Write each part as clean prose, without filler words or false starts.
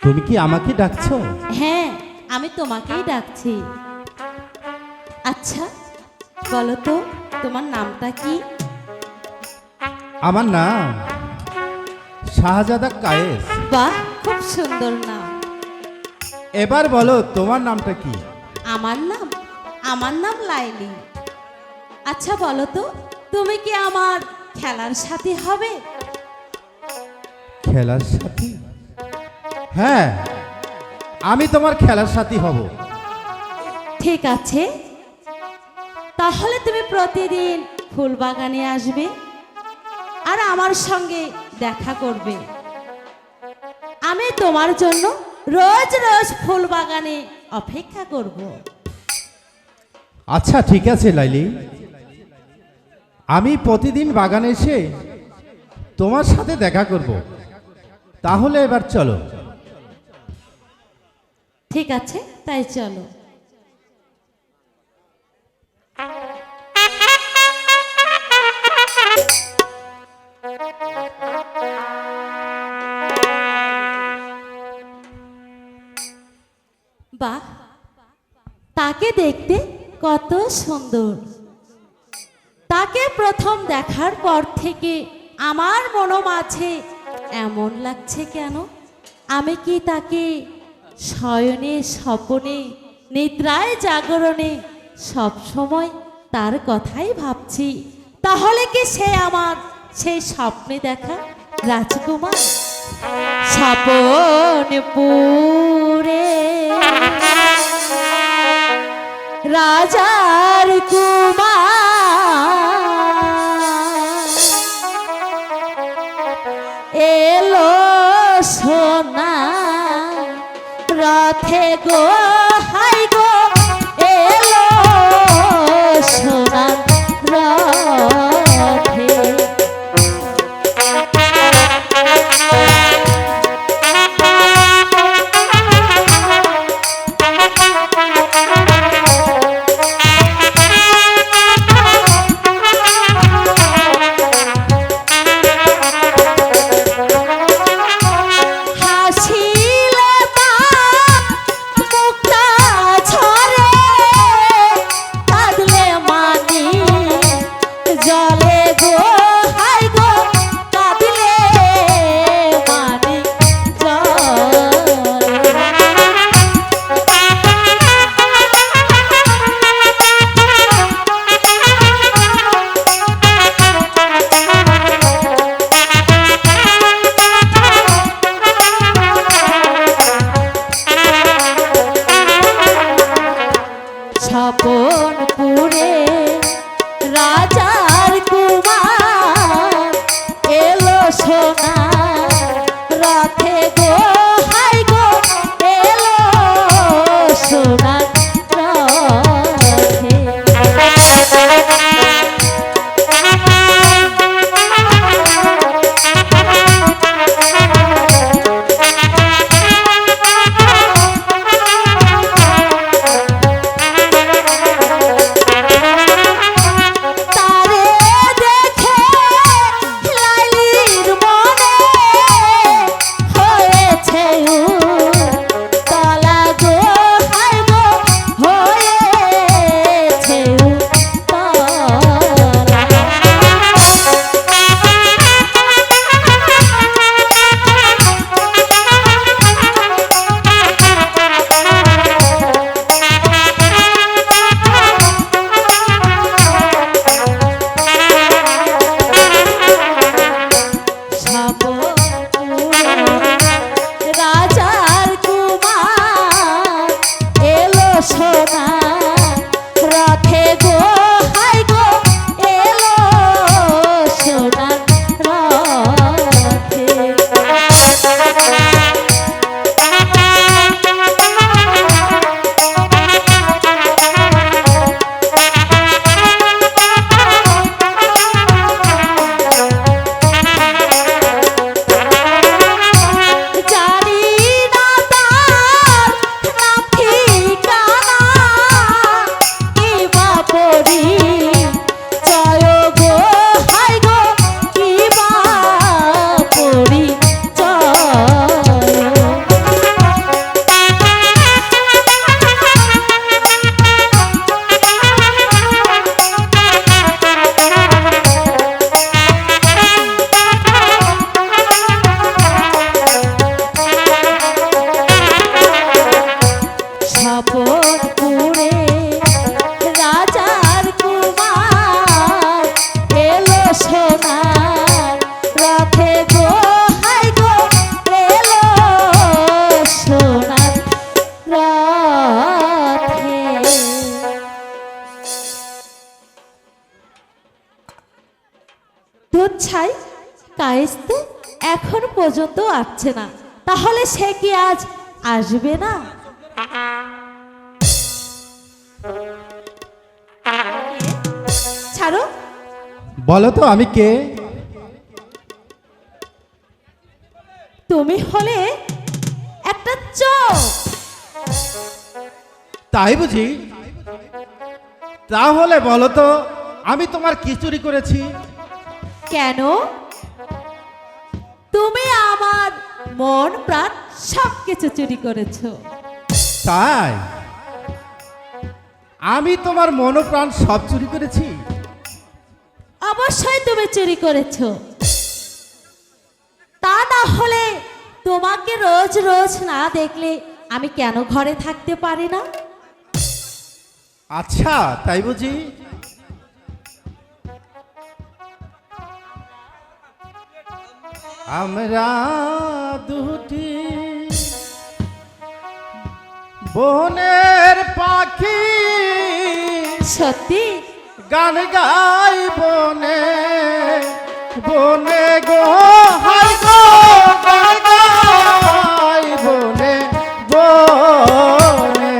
তুমি কি আমাকে ডাকছো? হ্যাঁ, আমি তোমাকেই ডাকছি। আচ্ছা বলো তো, তোমার নামটা কি? আমার নাম শাহজাদা কায়েস। বাহ, খুব সুন্দর নাম। এবার বলো তোমার নামটা কি? আমার নাম লাইলি। আচ্ছা বলো তো, তুমি কি আমার খেলার সাথী হবে? খেলার সাথী? হ্যাঁ, আমি তোমার খেলার সাথী হব। ঠিক আছে, তাহলে তুমি প্রতিদিন ফুল বাগানে আসবে আর আমার সঙ্গে দেখা করবে। আমি তোমার জন্য রোজ রোজ ফুল বাগানে অপেক্ষা করব। আচ্ছা ঠিক আছে লাইলি, আমি প্রতিদিন বাগানে এসে তোমার সাথে দেখা করব। তাহলে এবার চলো। ঠিক আছে, তাই চলো। বাহ, তাকে দেখতে কত সুন্দর। তাকে প্রথম দেখার পর থেকে আমার মনোমাঝে এমন লাগছে কেন? আমি কি তাকে শয়নে স্বপনে নিদ্রায় জাগরণে সব সময় তার কথাই ভাবছি। তাহলে কি সে আমার সেই স্বপ্নে দেখা রাজকুমার? স্বপন পুরে রাজার কুমার এলো সোনা রথে গো, হাই গো এলো সোনা রথে। স্বপনপুরে রাজার কুমার এলো সোনা রথে গো, হাই গো এলো সোনা রথে। হয়েছে বয়স তো এখন পর্যন্ত আসছে না, তাহলে সে কি আজ আসবে না? ছাড়ো। বলো তো আমি কে? তুমি হলে একটা চোখ। তাই বুঝি? তাহলে বলো তো আমি তোমার কি চুরি করেছি? কেন? তুমি আমার মন প্রাণ সব কিছু চুরি করেছো। তাই আমি তোমার মন প্রাণ সব চুরি করেছি? অবশ্যই তুমি চুরি করেছো। তা না হলে তোমাকে রোজ রোজ না দেখলে আমি কেন ঘরে থাকতে পারি না? আচ্ছা তাই বুঝি? আমরা দুটি বনের পাখি সত্যি? গান গাই বনে বনে গো, হাই গো গান গাই বনে বনে।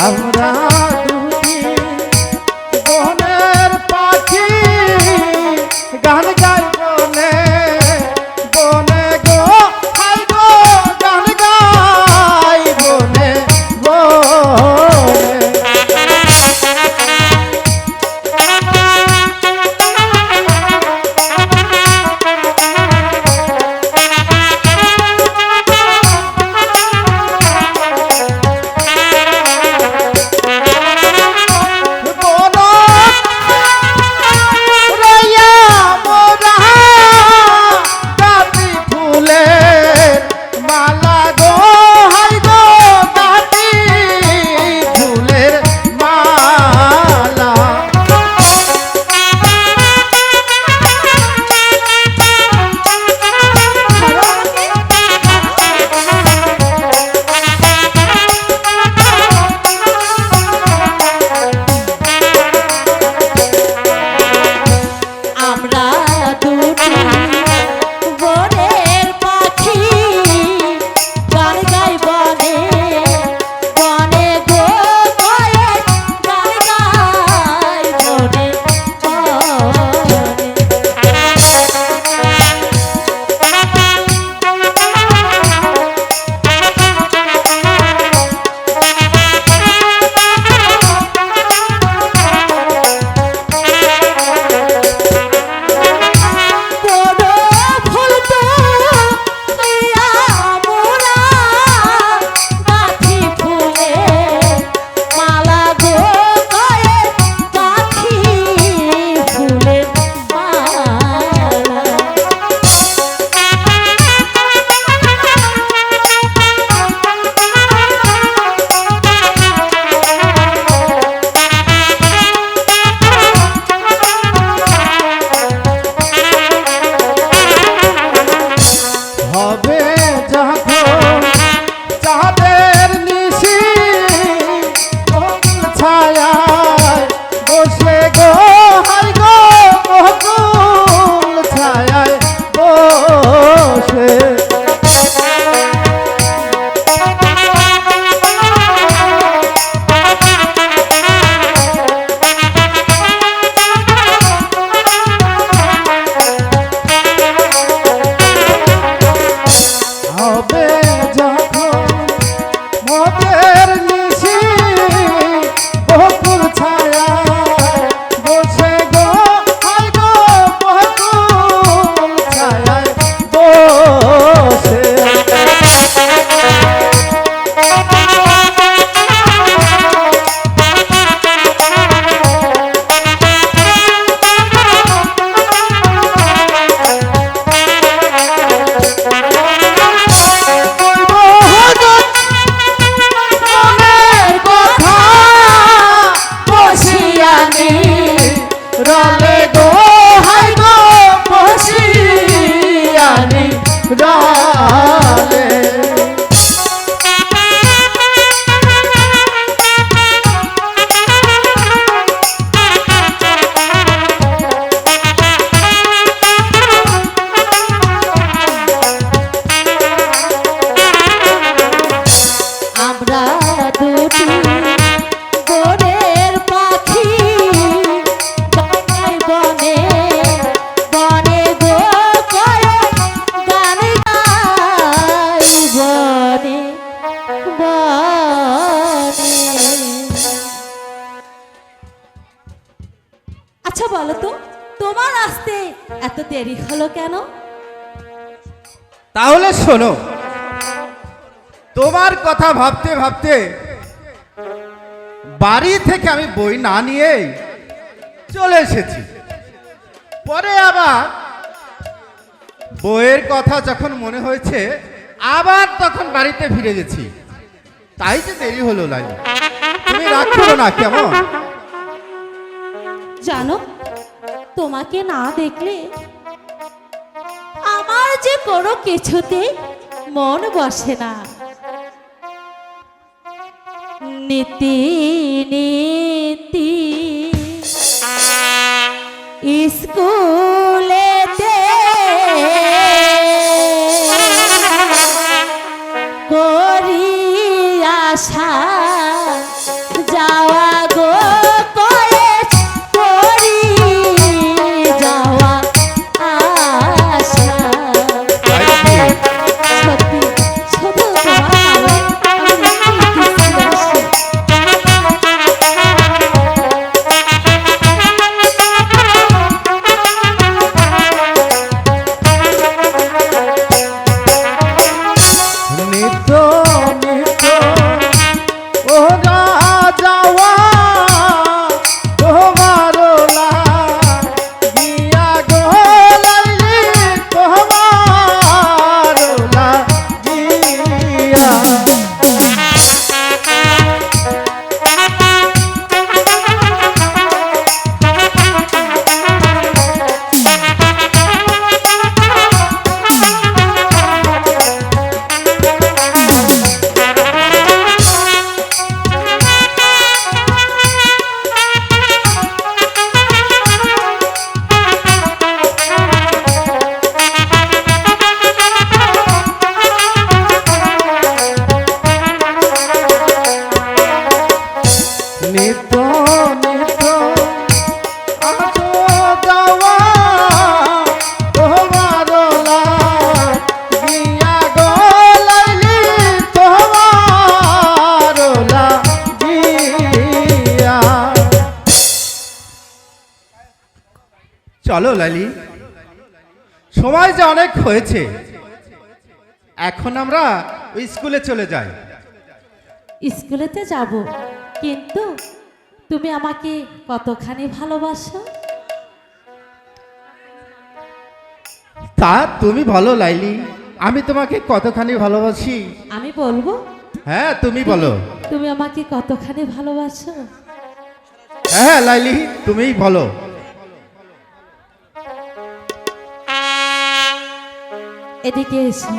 আমরা দুটি বনের পাখি গান গাই বনে বনে গো, হাই গো গান গাই বনে বনে। আমরা দুটি বনের পাখি গান গাই বনে বনে গো, গয়ে গান গাই বনে বনে। ভুল তো হইয়া মোরা গাছি ফুলে মালা গো, গয়ে গাছি ফুলের মালা। হবে যখন চাঁদের নিশি ছায়ায় বসে গো, হাই গো বকুল ছায়ায় বসে। হবে যখন মতের নিশি বকুল ছায়ায় বসে গো, হাই গো বকুল ছায়ায় বসে। কইব দেরি হলো কেন? তাহলে শোনো, তোমার কথা ভাবতে ভাবতে বাড়ি থেকে আমি বই না নিয়ে চলে এসেছি। পরে আবার বইয়ের কথা যখন মনে হয়েছে আবার তখন বাড়িতে ফিরে গেছি, তাই যে দেরি হলো। লাইলি, তুমি রাগ করো না কেমন? জানো, তোমাকে না দেখলে আমার যে কোনো কিছুতে মন বসে না। নীতি নীতি স্কুলেতে করি আশা যাওয়া গো কলেজ করি যাওয়া আশা। সত্যি শুধু তোমার নামে আমি স্কুলে আসি। নিত্য নিত্য ওরা যাওয়া তোমার লাগিয়া গো লাইলি, তোমার লাগিয়া। নিত্য নিত্য আসো যাওয়া তোমার লাগিয়া গো লাইলি, তোমার লাগিয়া। চলো লাইলি, সময় যে অনেক হয়েছে, এখন আমরা ওই স্কুলে চলে যাই। স্কুলেতে যাব, কিন্তু তুমি আমাকে কতখানি ভালোবাসো? তা তুমি বলো লাইলি, আমি তোমাকে কতখানি ভালোবাসি? আমি বলবো? হ্যাঁ, তুমি বলো। তুমি আমাকে কতখানি ভালোবাসো? হ্যাঁ লাইলি, তুমিই বলো। এদিকে এসো।